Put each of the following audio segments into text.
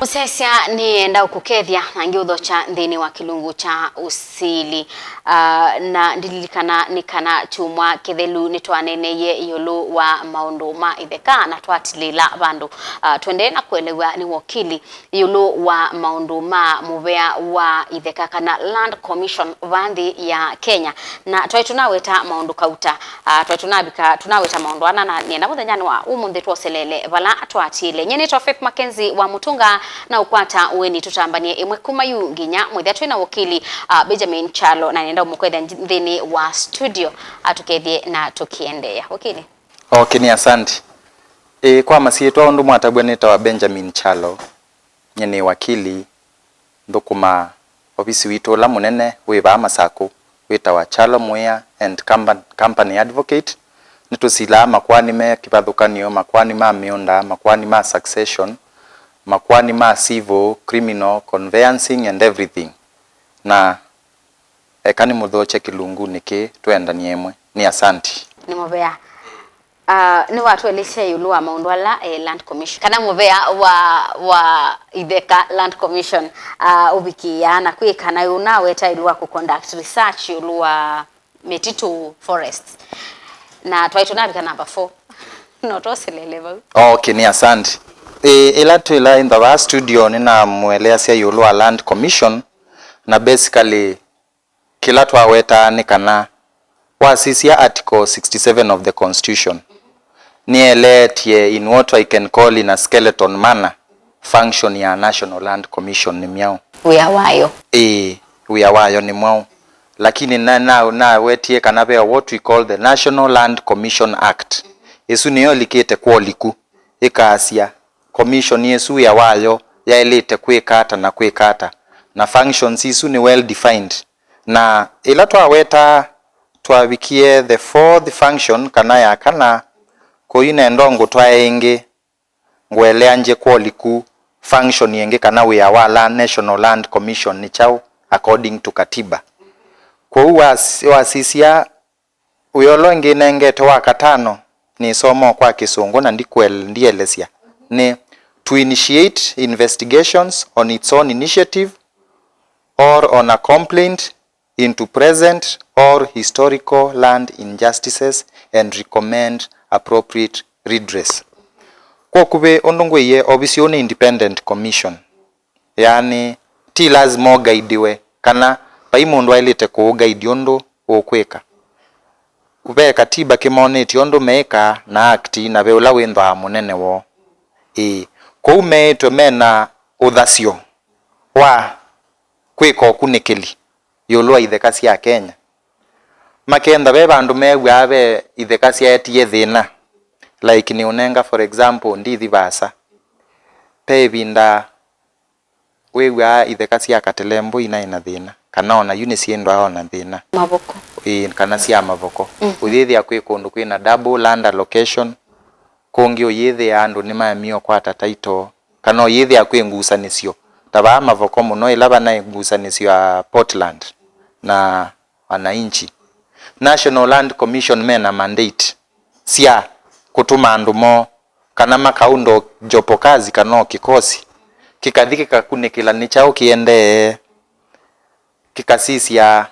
Musesia ni enda ukukethia na ngiutho cha nthini wa kilungu cha Usili na ndilikana nikana chumwa kithelu nitwaneneye yulu wa maundu ma Itheka na twatilila bandu twende na kuelewa ni wakili yulu wa maundu ma muvea wa Itheka kana Land Commission vandi ya Kenya na tunaweta maundu kauta tunaweta maundu ana na nienda muthenya wa umuthi twoselele vala twatile nyene twa Faith Mackenzie wa Mutunga na ukwata weni tutambanie imwe kumayu nginya mwithia twina wakili Benjamin Chalo na nenda umukwethia nthini wa studio atukethie na tukiendea wakili. Okay, ni asante. Kwa masietwa undu mwatabwaneta wa Benjamin Chalo nyene wakili ndukuma ofisi witu la munene wiba masako wita wa Chalo Mwea and company advocate nitusila makwani me kibadhukanio makwani ma mionda makwani ma succession makwani ma civil criminal conveyancing and everything na ekani mudhoche kilungu niki twenda niemwe ni asanti ni muvea ni watu elise yulu wa maundu ala Land Commission kana muvea wa Itheka Land Commission ubikia na kwikana yuna weta yulu wa conduct research yulu wa Metitu Forest na twaitunabika number 4 notoselelewa. Okay, ni asante. Ila tuila in the studio nina muelea sia yulu wa Land Commission na basically kila twaweta nikana wasisia article 67 of the constitution nieletie in what I can call in a skeleton manner function ya National Land Commission ni Miao uyawayo uyawayo ni Miao lakini na wetie kanabe what we call the National Land Commission Act yesu niyo likete kwoliku ikasia commission yesu yawayo yaelete kwikata na functions yesu ni well defined na ila twaweta twabikie the fourth function kana ya kana koine ndongo twaenge ngwelea nje kwoliku function yenge kana we awala National Land Commission ni chao according to katiba kwa wasisia uyolo ngine ngete wa katano ni somo kwa kisungu na ndielesia ni to initiate investigations on its own initiative or on a complaint into present or historical land injustices and recommend appropriate redress. Kwa kube ondongweye obisione independent commission. Yani ti lazima guidewe kana paimundu ailete ko guide yondo okweka. Kube katiba kimoneti yondo meka na akti na beula wendo munene wo. Ko umeetwe mena uthasio wa kwiko kunikeli yolwa Itheka cia Kenya makenda be bandu megwa be Itheka cia etie thina like ni unenga for example ndithi basa pe binda wewa Itheka cia Katelembo ina thina kana ona unisi endo ona thina mavoko kana cia mavoko uthithi akwe kundu kwina double land allocation kongi oyithi andu ni mamio kwa tataito kana oyithi akwe ngusanisio taba mavoko muno ilaba na ngusanisio ya Portland na wananchi. National Land Commission mena mandate sia kutuma andumo kana makaundo jopo kazi kana kikosi kikathiki kakune kila ni chao kiende kikasisi ya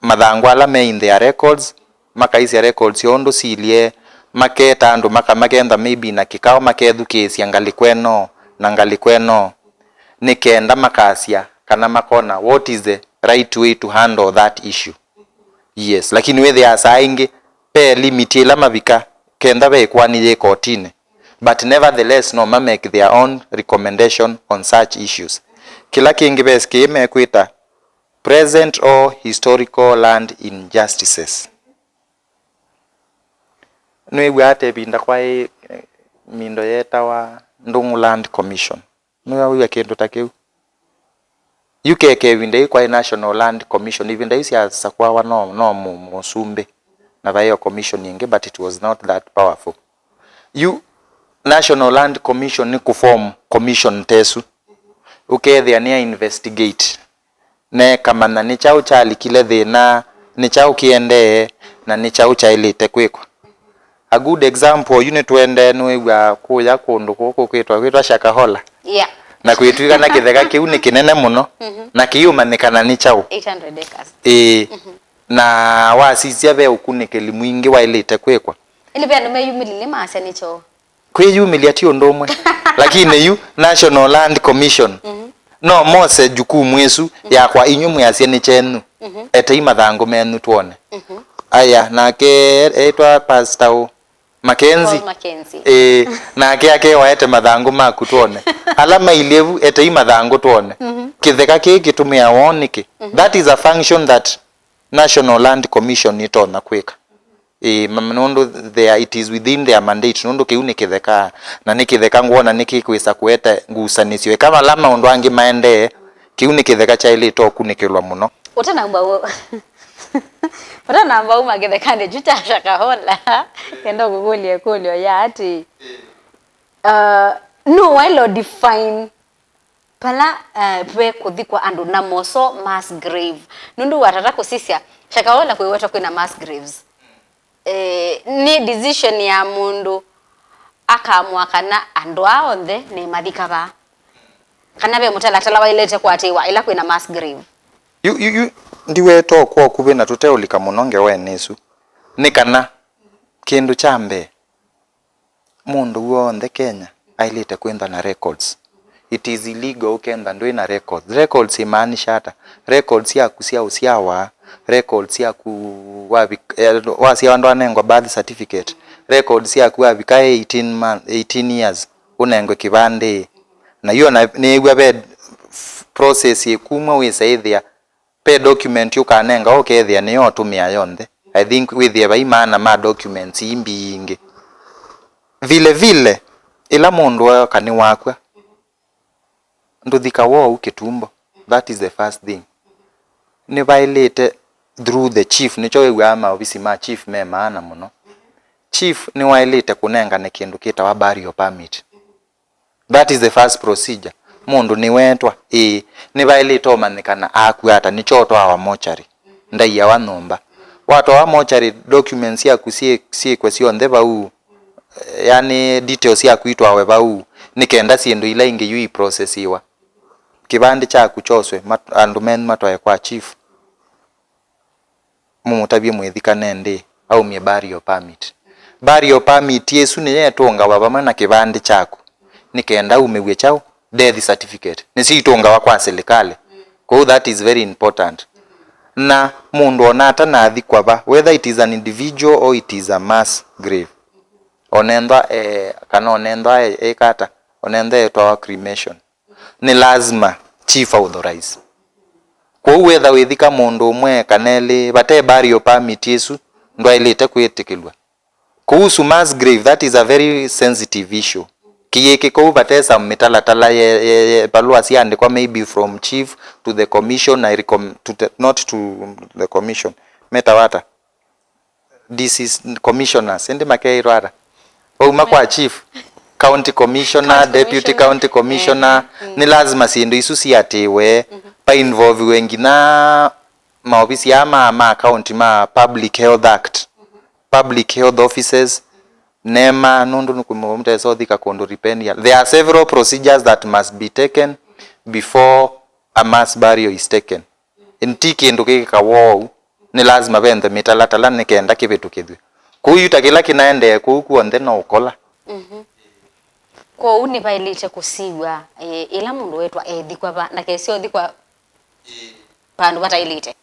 mathangwa ala me in their records makaisi ya records yondo silie maketa andu makenda maybe na kikao makethu kesi ngalikweno na ngalikweno nikenda makasia kana makona what is the right way to handle that issue. Yes, lakini we there sainge pe limit ila mabika kenda be kwani ye kotine but nevertheless no ma make their own recommendation on such issues. Kila kingi beske mekwita present or historical land injustices. Nwe gwate binda kwa mindo yeta wa Ndungu Land Commission. Nwe wiwa kendo takeu UKK winde kwa National Land Commission even though sia sakwa no musumbe na bayo commission yenge but it was not that powerful. National Land Commission ni kuform commission tesu ukethia ni investigate ne kama na ni chao chali kile thina ni chao kiende na ni chao chailite kwiko. A good example unit wende nwe wa kuya kundu kwitwa Shakahola na kwituika na Kitheka kiu ni kinene muno na kiumanikana ni chao 800 acres na wasisia be ukunikeli mwingi wailite kwekwa ili bia ndo meyumilile maasya nicho kwiyumilia ti undu umwe lakini yu National Land Commission no mose jukumu yesu yakwa inyu mwasya ni chenu ete mathangu menu tuone aya nake etwa Pastor Mackenzie nake ake waete mathangu maku tuone alama ilevu ete mathangu tuone Kitheka kiki tumia woniki that is a function that National Land Commission itona kwika nundu there it is within their mandate nundu kiu ni Kitheka na ni Kitheka ngwona nikikwisa kuete ngusanisyo kama lama undu angi maende kiu ni Kitheka cha ile tokunikilwa muno Utanamba uma Kitheka ndi juta shakahola kendo gugulie kulio ya ati no wilo define pala pwe kuthikwa andu na moso mass grave nundu watata kusisia shakahola kwiweta kwina mass graves ni decision ya mundu akamwa kana andu aonthe ni mathikaba kana be mutalatala wailete kwatiwa ila kwina mass grave you ndiwe to kwa kube na tuteulika munonge wenesu ni kana kindu chambe mundu wonthe Kenya ailite kwenda na records it is illegal ukenda ndwina records imaanisha hata records ya kusia usiawa records ya wasia ndo anengwa birth certificate records ya kuabika 18 years unengwe kibande na hiyo ni gwa process yekumwa wisaithia pe document yukanenga okethia ni yo tumia yonthe I think withie baimana ma documents imbingi vile ila mundu wa kani wakwa nduthika wo ukitumbo that is the first thing ni violate through the chief nicho wewe ama obisi ma chief me maana muno chief ni violate kunenga ne kindu kita wa burial permit that is the first procedure mundu ni wetwa ni violate omanikana akuata nicho twa wa mochari ndaiya wa nomba watu wa mochari documents ya kusie kwesio ndeba u yani details ya kuitwa we bau nikenda sindu ila ingi yu processiwa kibandi cha kuchoswe andu men matwaye kwa chief mumutabie mwithika nende au mie burial permit yesu ni yetonga baba na kibandi chako nikenda umewe chao death certificate nisiitonga wa kwa serikali kwa that is very important na mundu onata na athikwa ba whether it is an individual or it is a mass grave onenda kana onenda kata onenda etwa cremation ni lazima chief authorize kwa whether withika mundu umwe kanele bate burial permit yesu ndo ilete kwetikilwa kuhusu mass grave that is a very sensitive issue kiyeke ko batesa mitalatala ye balua siandikwa maybe from chief to the commission not to the commission metawata this is commissioners ende makeirara uma kwa chief county commissioner deputy county commissioner ni lazima sindu isu siatiwe pa involve wengi na maofisi ama county ma public health act public health offices nema nundu nukumumta sothika kondo ripendia there are several procedures that must be taken before a mass burial is taken intiki ndukika wow ni lazima bende mitalatala nikenda kibitukithwe kuyuta kila kinaende kukuonde no ukola kwa uni bailite kusigwa ila mundu wetwa thikwa ba na kesio thikwa pandu batailite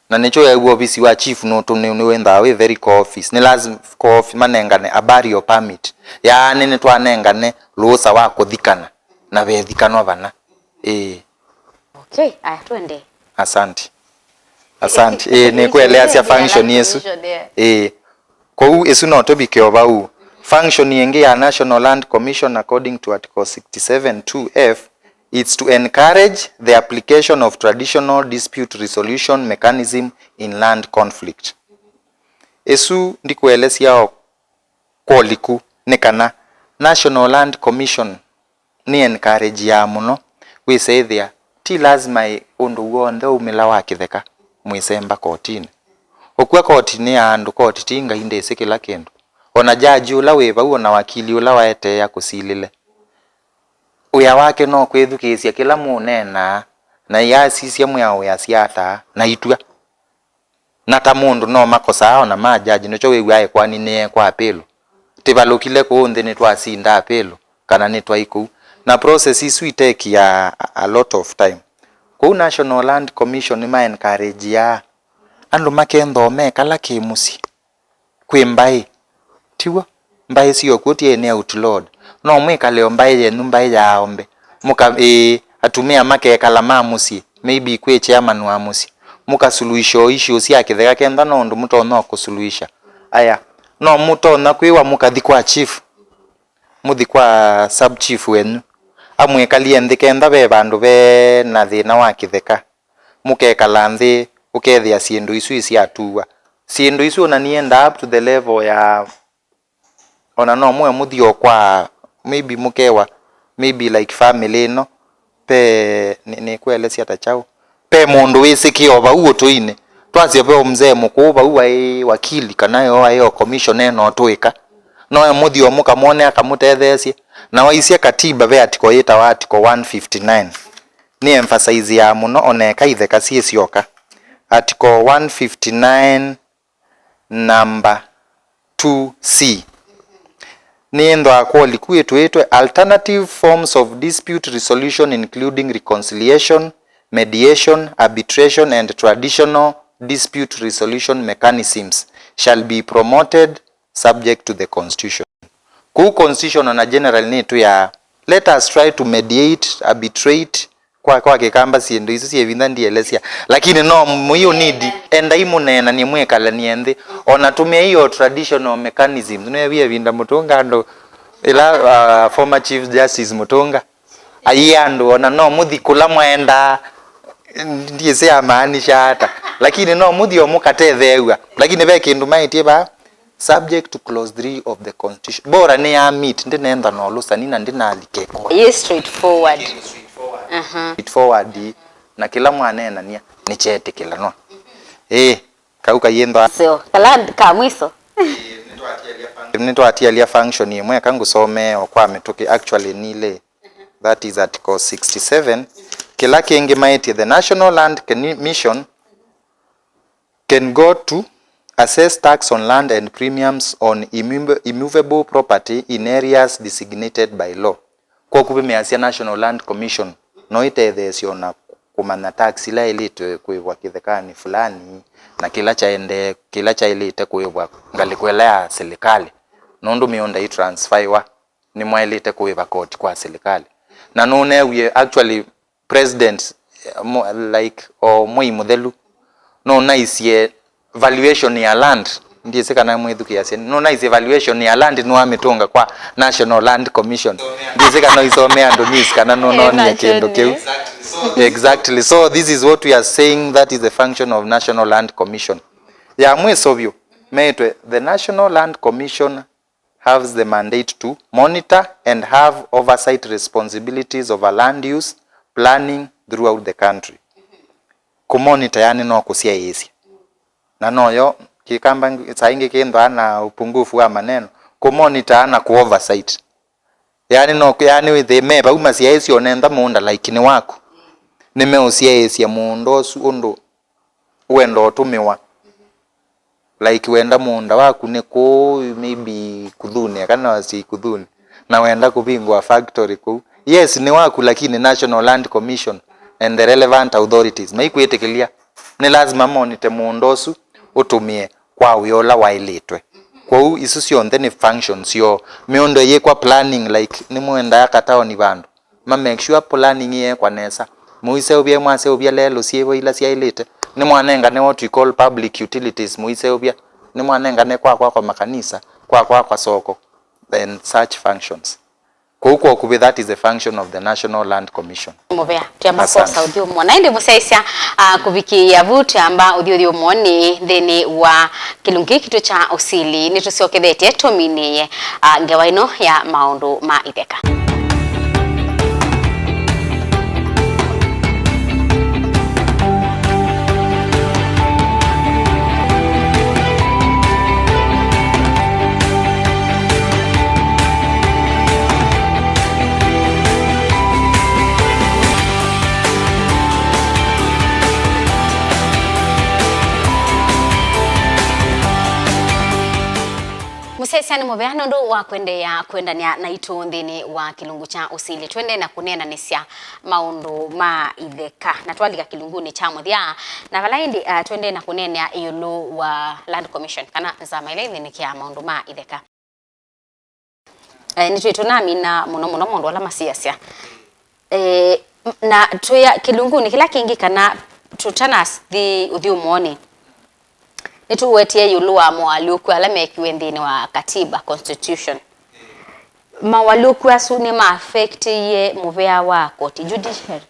na nicho ya office wa chief no to ni wenda we very office ni lazima office manengane a burial permit yani ni twanengane ruhusa wa kuthikana na bethikanwa bana okay aya twende asante ni kuelea sia function yesu kwa hiyo esu no to bikioba u function yenge ya National Land Commission according to article 67(2)(f) it's to encourage the application of traditional dispute resolution mechanism in land conflict. Esu ndikuelesia kwoliku nekana National Land Commission ni encourage ya muno we say there ti lazima undu wonde umila wa Kitheka mwisemba kotini okwa kotini ya andu koti tinga inde sikila kindu ona jaji ula weba uona wakili ula waete ya kusilile uya wake no kwithukisia kila munena na yasisia Miao ya siata na itua na ta mundu no makosa ao na majaji nicho wiwae kwani ne kwa apelo tibalukile ku nthi ni twasinda apelo kana ni twaiku na process isu iteki ya a lot of time ku National Land Commission ni ma encourage ya andu makendhome kala kimusi kwi mbai tiwa mbai sio kutie ni outlawed no mwikale mbai ye mbai ya ombe muka atumia make kala mamusi maybe kwe chairman wa musi muka suluhisho issues yake thega kenda no ndu muto no kusuluhisha aya no muto na kwiwa mukathi kwa chief muthi kwa sub chief wenu amwikalie nthi kenda be bandu be na thina wa Itheka mukekala nthi ukethia sindu isu isi atuwa sindu isu na nienda up to the level ya ona no mwe muthio kwa maybe mukewa maybe like family no pe ni kwelesi atachao pe mundu wisikio ba uo tuine twasie pe mzee mukuba uwa wakili kana yo ayo commission no tuika no muthio mukamone akamutethesie na waisia katiba be atiko yeta wa atiko 159 ni emphasize ya muno oneka Itheka sioka article 159 number 2C ni ndo akwoli kuitwe alternative forms of dispute resolution including reconciliation, mediation, arbitration and traditional dispute resolution mechanisms shall be promoted subject to the constitution. Ku constitution na general ni tu ya let us try to mediate, arbitrate kwa kikamba sindu isu sievinda ndielesia lakini no muyo need enda imunena ni mwekala niende onatumia hiyo traditional mechanisms no yabia vinda mutunga ndo ila former chief justice mutunga ayando ona no muthi kula mwenda ndiye se amaanisha hata lakini no muthi omukatethewa lakini be kindu maitie ba subject to clause 3 of the constitution bora ni ya meet ndinenda no lusani na ndinalikeko yes straightforward forward na kila mwanena ni chete kila no kauka yendo so kala ka mwiso nito atialia function yemwe kangu some okwa metoke actually nile that is article 67 kila kingi maiti the National Land Commission can go to assess tax on land and premiums on immovable property in areas designated by law kwa kubemeasia National Land Commission no itethesio na kumana tax ila ilite kuibwa kithekani fulani na kila cha ilite kuibwa ngalikwela ya serikali nundu mionda i transfer ni mwailite kuiba court kwa serikali na nune we actually president like or mwi muthelu no naisie valuation ya land ndiye sekana mwithuki yasia no nice evaluation ya land no ametonga kwa National Land Commission ndiye sekana isomea ndo news kana no ni kendo keu exactly so this is what we are saying that is the function of National Land Commission ya mwisovyo metwe the National Land Commission has the mandate to monitor and have oversight responsibilities over land use planning throughout the country kumonitor yani no kusia yesi na noyo kikamba saingi kendo ana upungufu wa maneno kumonitor na kuoversight yani no yani with the member umasi yesi onenda muunda like ni wako nimeusia yesi ya muundo sundo uendo otumiwa like wenda muunda waku neko maybe kuthune kana wasi kuthune na wenda kubingwa factory ku yes ni waku lakini National Land Commission and the relevant authorities maikwetekelia ni lazima monitor muundosu utumie kwa uyola wailitwe kwa isu sionthe ni functions yo miondo ye kwa planning like ni muenda yakatao ni bandu ma make sure planning ye kwa nesa muise ubye mwase ubye lelo siebo ila siailite ni mwanenga ne what we call public utilities muise ubye ni mwanenga ne kwa makanisa kwa soko and such functions kwa kubi that is the function of the National Land Commission mobea tiamba kwa saudi mwana ende musaisia kubiki ya vuti amba udio mwoni theni wa kilungi kitu cha Usili nitusiokethete tomini ngewaino ya maundu ma Itheka. siani mubeano ndo wa kwendania na itu nthini wa kilungu cha Usili twende na kunena nisya maundu ma Itheka na twalika kilunguni cha muthia na valaindi twende na kunena yulu wa Land Commission kana nzama ile nthini kia maundu ma Itheka nitwitu nami na muno mundu ala masiasya na tuya kilunguni kila kingi kana tutana the uthiumoni nituwetie yulu wa mwaluku ala mekiwe nthini wa katiba constitution mawaluku asu ni ma affect ye muvea wa court judiciary.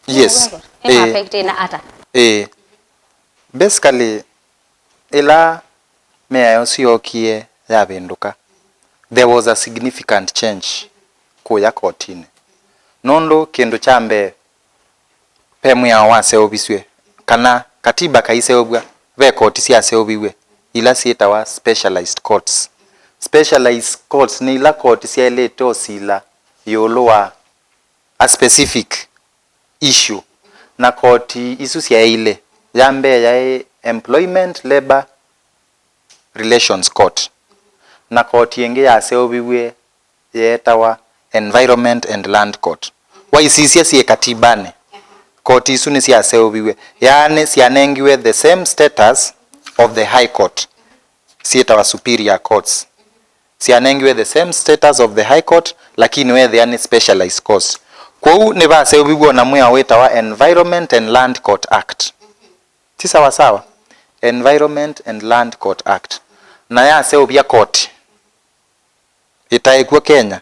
Yes. Ma affect na ata basically ila Miao siokie ya benduka there was a significant change kuya kotini nondo kindu chambe pe Miao wase obiswe kana katiba kaise obwa ve court cia seobiwe ila sieta wa specialized courts. Specialized courts ni ila court cia leto sila yoloa a specific issue na court isu cia ile yambe ya employment labor relations court na court yenge ya seobiwe yeta wa environment and land court wa isisia sie katibane court isu ni cia seobiwe yani sianengiwe the same status of the high court sieta wa superior courts sianengiwe the same status of the high court lakini we the any specialized courts kwau ne ba seobiwe na mwa weta wa environment and land court act tisa wa sawa environment and land court act na ya seobia court itaikuwa Kenya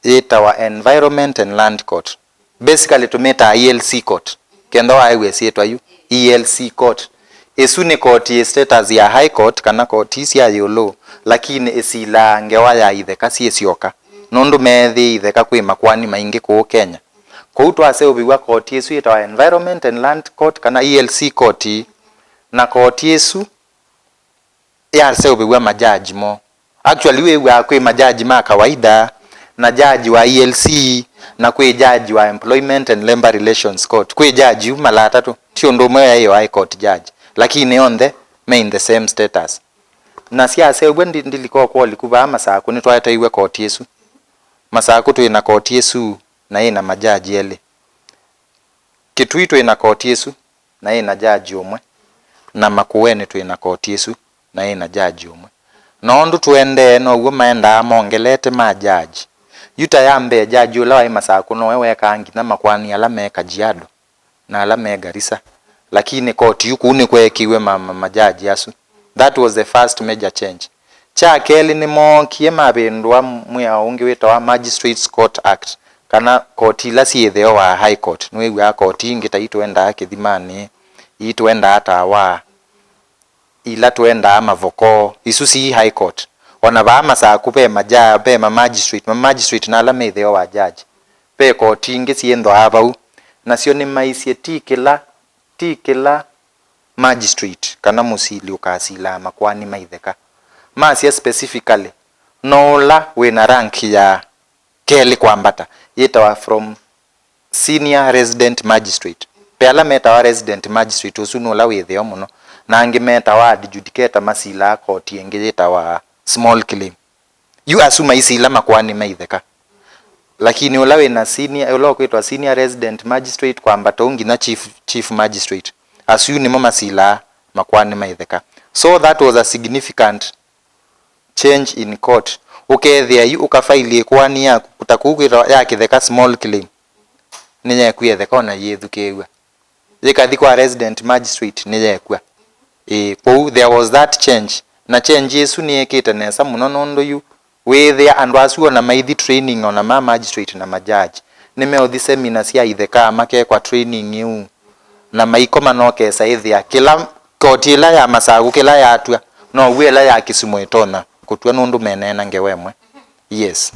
ita wa environment and land court basically tumeta ELC court kendo highway sietwa yu ELC court esune court ye status ya high court kana court isia yolo lakini esila ngewa ya Itheka ciesioka nondu methi Itheka kwi makwani maingi ku Kenya kwa twase ubiwa court yesu ita environment and land court kana ELC court na court yesu ya se ubiwa majaji mo actually wewe kwi majaji ma kawaida na jaji wa ELC na kwe jaji wa employment and labor relations court kwe jaji mala tatu tio ndo moya hiyo high court judge lakini on the main the same status na siasa ubwendi ndilikuwa kwa likuba masaku ni twata iwe court yesu masaku tu ina court yesu na ina majaji ele kitwito ina court yesu na ina jaji omwe na makuene tu ina court yesu na ina jaji omwe nondo tuende no uwe maenda amongelete majaji yuta yambe jaji ula wa masaku no wewe kangi na makwani ala meka jiado na ala Garissa lakini court yuku ni kwekiwe majaji asu that was the first major change cha keli ni mokie mabendwa Miao ungi weta wa magistrates court act kana court ila sietheo wa high court nwe wa court ingita itwenda kithimani itwenda ata wa ila twenda amavoko isu si high court ona ba masaku pe maja pe magistrate na ala metheo wa judge pe court ingi siendo abau nacio ni maisie tikila magistrate kana musili ukasila makwani maitheka masia specifically nola wena rank ya keli kwambata yetawa from senior resident magistrate pe ala meta wa resident magistrate usuno la wetheo muno na angi meta wa adjudicator masila court yengeta wa small claim you assume isila makwani maitheka lakini ulawe na senior ulo kwetwa senior resident magistrate kwamba tongi na chief magistrate asu ni mama sila makwani maitheka so that was a significant change in court ukethia yu ukafaili kwani ya kutakukwira ya kitheka small claim niye kwetheka na yethukewa yikathi kwa resident magistrate niye kwa kwa there was that change na change yesu ni ekete nesa muno nondo yu wethia andu asu na maithi training ona ma magistrate na majaji nimeothi seminar cia Itheka make kwa training yu na maiko manoke saithia kila koti ila ya masagu kila ya atua no wela ya Kisumu itona kutua nundu menena ngewemwe yes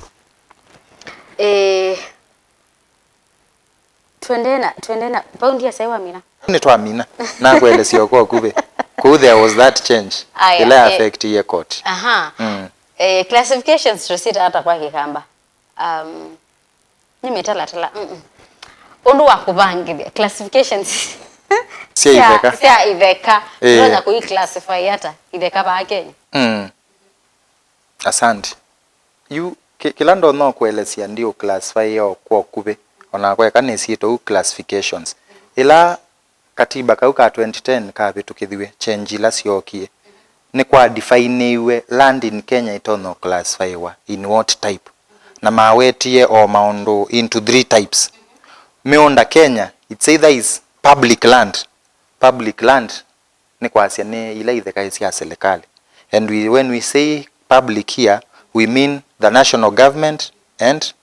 twendena paundi ya sewa mina ni twamina na kwele sio kwa kube ku there was that change ila affect ye court classifications receipt hata kwa kikamba nimetala undu wa kubangilia classifications sia Itheka ndio ku classify hata Itheka ba Kenya Asante. Kila ndo no kuelesia ndio classify yo kwa kube ona kwa kanisi to classifications ila katiba kauka 2010 kabe tukithiwe change la siokie ni kwa define iwe land in Kenya itono classify wa in what type na mawetie o maondo into 3 types. Meonda Kenya it's either is public land ni kwa asia ni ila Itheka ya serikali, and when we say public here we mean the national government and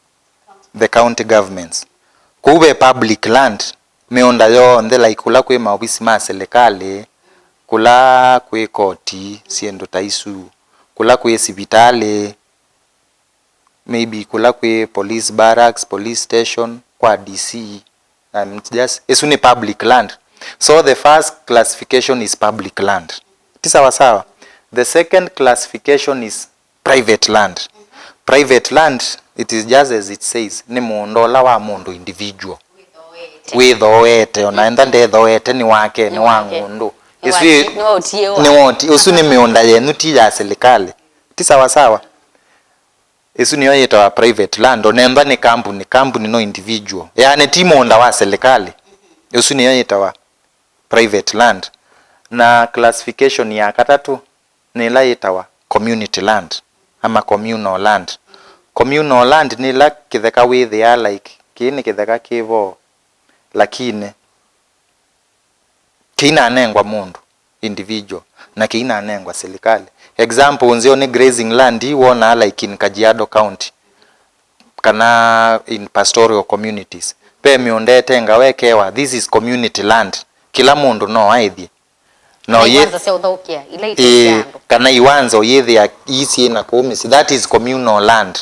the county governments. Kube public land meonda yonde like kula kwe maofisi ma serikali, kula kwe koti siendo taisu, kula kwe sibitale, maybe kula kwe police barracks, police station, kwa DC, just isuni public land. So the first classification is public land. Tisawa sawa. The second classification is private land. Private land, it is just as it says, ni mundo la wa mundo individual. With oete, onaenda nde oete ni wake, ni wangundu. Ni woti, usu ni miunda yenu ti ya serikali. Tisawa sawa. Isu ni yoyeta wa private land, onaenda ni kampuni no individual. Yani ti muunda wa serikali. Isu ni yoyeta wa private land. Na classification ya katatu ni la yetawa community land ama communal land. Communal land ni la kitheka we they are like kini kitheka kivo lakini kina anengwa mundu individual na kina anengwa serikali. Example unzio ni grazing land iwona like in Kajiado County kana in pastoral communities. Pe miondete ngawekewa this is community land. Kila mundu no aidhi. No kana iwanzo yethe ya isi na komisi, that is communal land.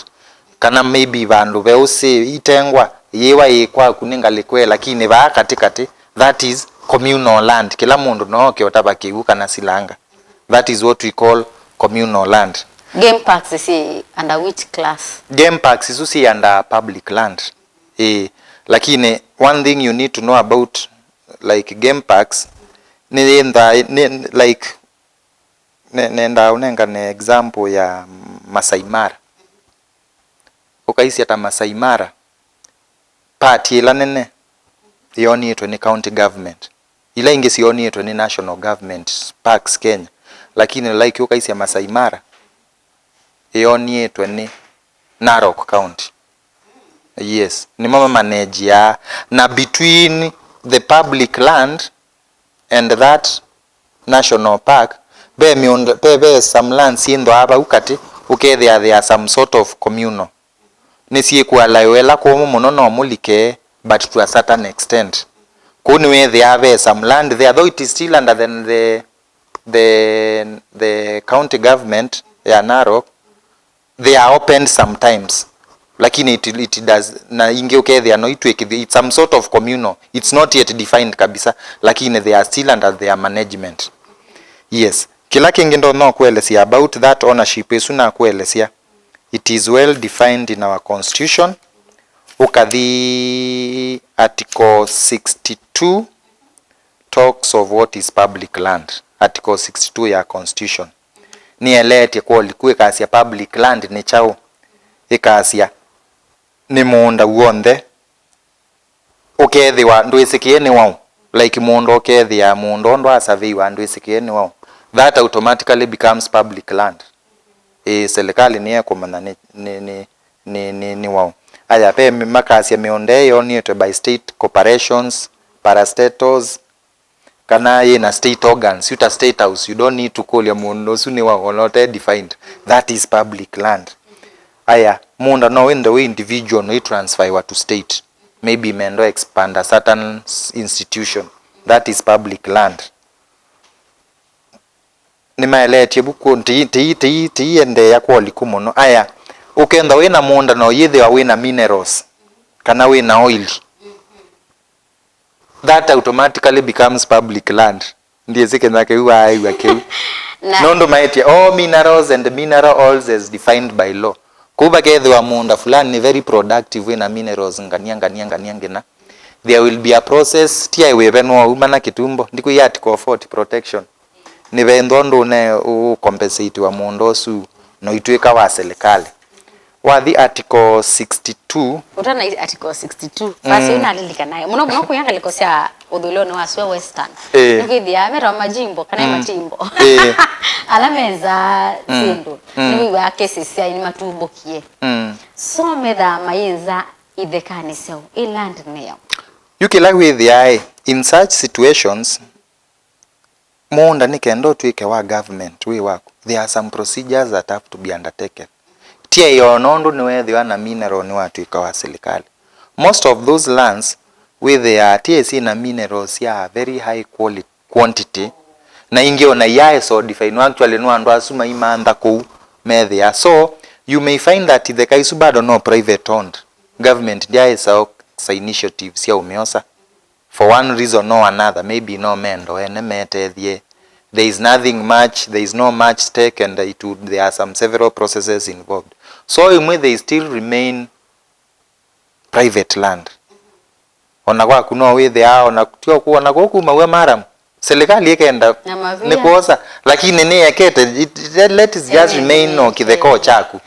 Kana maybe bandu beuse itengwa yewa yekwa kuninga likwe lakini ba katikati, that is communal land. Kila mundu no kiotaba kiuka na silanga, that is what we call communal land. Game parks is under which class? Game parks is usi under public land. Lakini one thing you need to know about like game parks nenda unenga ne example ya Masai Mara. Ukaisi ata Masai Mara party ila nene yoni yetu ni county government, ila ingesi yoni yetu ni national government parks Kenya, lakini like ukaisi ya Masai Mara yoni yetu ni Narok County. Yes, ni mama manage ya na between the public land and that national park be some lands indo aba ukati there are some sort of communal nisi kwa laiwela ko muno no mulike but to a certain extent kuni we there have some land there though it is still under the county government ya Narok. They are opened sometimes lakini it does na inge there no it's some sort of communal, it's not yet defined kabisa lakini they are still under their management. Yes, kila kingi ndo no kuelesia about that ownership yesu na kuelesia it is well defined in our constitution. Ukadhi article 62 talks of what is public land. Article 62 ya constitution ni elete kwa likuwe kasi ya public land ni chao ikasia ni muunda uonde ukethiwa ndwisikieni wao like mundo ukethia mundo ndo asaviwa ndwisikieni wao, that automatically becomes public land. Serikali ni yako mana ni wao. Aya pe makasi ya mionde yoni by state corporations, parastatals kana na state organs, uta state house, you don't need to call ya mundo suni wao not defined, that is public land. Aya munda no when the way individual no transfer to state, maybe mendo expand a certain institution, that is public land. Ni maelete buku ti ende ya kwa likumono. Aya ukenda we na munda no yethe we na minerals kana we na oil, that automatically becomes public land. Ndiye zike nake uwa aiwa keu nondo maeti all minerals and mineral oils as defined by law. Kuba kethe wa munda fulani ni very productive we na minerals ngana there will be a process tia we benwa umana kitumbo ndiku ya article 40 protection ni vendondo ne compensate wa mundo su no itwika wa serikali wathi article 62 utana article 62 basi unalilika nayo muno kuyanga likosia udhuloni wa swa western nikithia mera majimbo kana matimbo alameza tindu ni wa kesi cia ni matubokie so metha mayinza Itheka ni seo iland neo yukila withia in such situations munda nikendo twike wa government we wako there are some procedures that have to be undertaken tia yonondo ni wethiwa na mineral ni watwika wa serikali most of those lands where they are TSC na minerals ya very high quantity na ingiona yae so define actually no andu asuma imanda ku methia so you may find that Itheka isu bado no private owned government dia is initiatives ya umeosa for one reason or another maybe no mendo ene metethie there is nothing much there is no much stake and there are some several processes involved so imwe they still remain private land ona kwa kuno withe ao na tio kuona goku mawe maram serikali ikenda ni kosa lakini ni yakete let it just remain no Kitheka chaku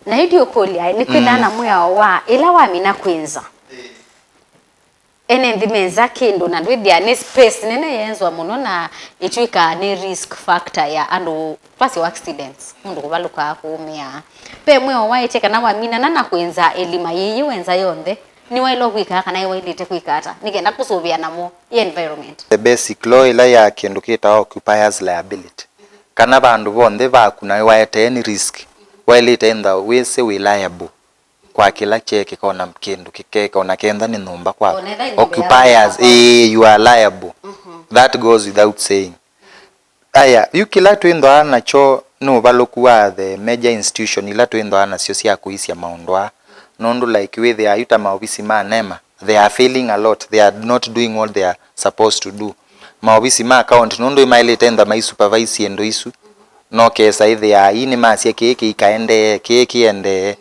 na hidio kolia ni kwithana Miao wa ila wa mina kwinza ene ndimeza kindu na ndwithia ni space nene yenzwa muno na itwika ni risk factor ya andu pasi accidents mundu kubaluka kumia pe Miao wa Itheka na wa mina na kwinza elima yiyi wenza yonde ni wailo kwika kana wailite kwikata nigenda kusubia namo environment the basic law ila ya kindu kita occupiers liability kana bandu bonde bakuna waete any risk wailite enda wese we liable kwa kila cheke kona mkindu kikeka ona kenda ni numba kwa occupiers you are liable that goes without saying aya yukila twendo ana cho no balokuwa the major institution ila twendo ana sio sia kuisia maundwa nondu like we they are yuta maofisi ma nema they are failing a lot they are not doing what they are supposed to do maofisi ma account nondu imaile tenda mai supervise endo isu no kesa ithe ya ini masia keke ikaende keke ende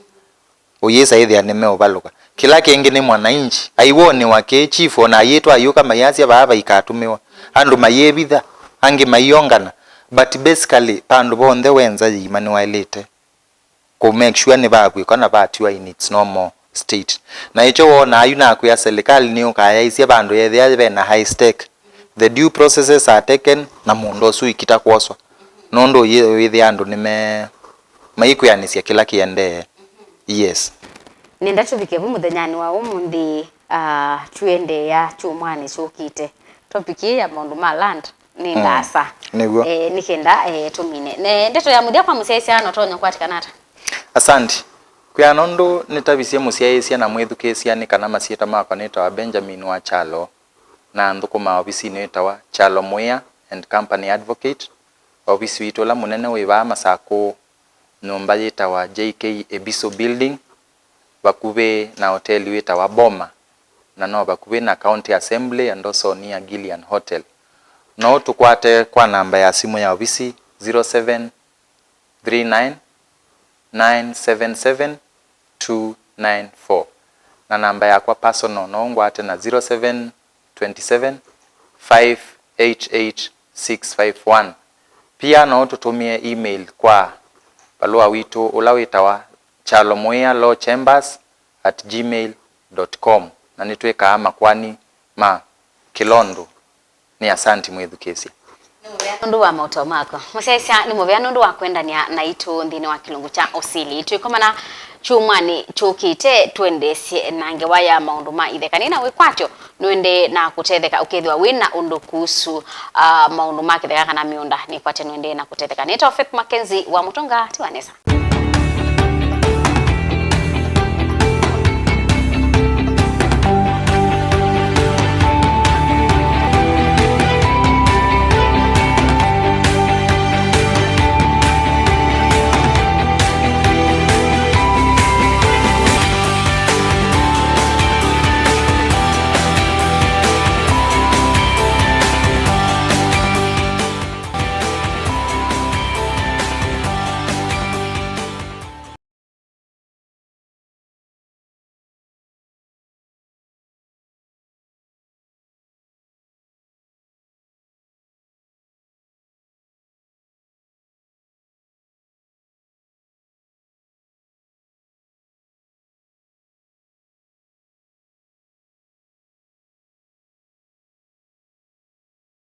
oyesa ithe aneme obaluka kila kenge ni mwananchi aiwone wake chief ona yetu ayuka mayasia baba ikatumiwa andu mayebitha ange mayongana but basically pandu bonde wenza yimani wailete ko make sure ni bagwe kana batiwa in its normal state na icho wona ayuna ku ya serikali ni ukaya isia bandu yethe be na high stake the due processes are taken na mundo su ikita kwoswa nondo withe andu nime maikuyanisia kila kiende yes nenda tubike muthenyani wa umundi tuende ya chumwani chukite topic ya maundu ma land ni ndasa nikenda tumine ne ndeto ya mudia kwa musesia no tonyo kwatikanata asante kwa nondo nitabisie musesia na mwethukesia ni kana masieta makwa netawa Benjamin wa Chalo na ndukuma ofisi netawa Chalo Mwea and Company Advocate ofisi witola munene wiba masako nyumba yetawa JK Ebiso Building bakube na hotel wetawa Boma na no bakube na County Assembly and also near Gillian Hotel no tukwate kwa namba ya simu ya ofisi 0739 977 294 na namba ya kwa personal no ngwate na 0727 588 651 pia no tutumie email kwa balua wito ulawitawa chalomwea.lawchambers@gmail.com na nitweka ama kwani ma Kilondo ni asanti mwethukesia ndu wa mauto mako musesia ni muvya ndu wa kwenda na itu ndini wa kilungu cha Usili twikomana chumwani chukite twendesie nange waya maundu ma Itheka nina wikwacho nwende na kutetheka ukethwa wina undu kuhusu maundu ma Itheka kana miunda ni kwate nwende na kutetheka nita Faith Mackenzie wa Mutonga tiwanesa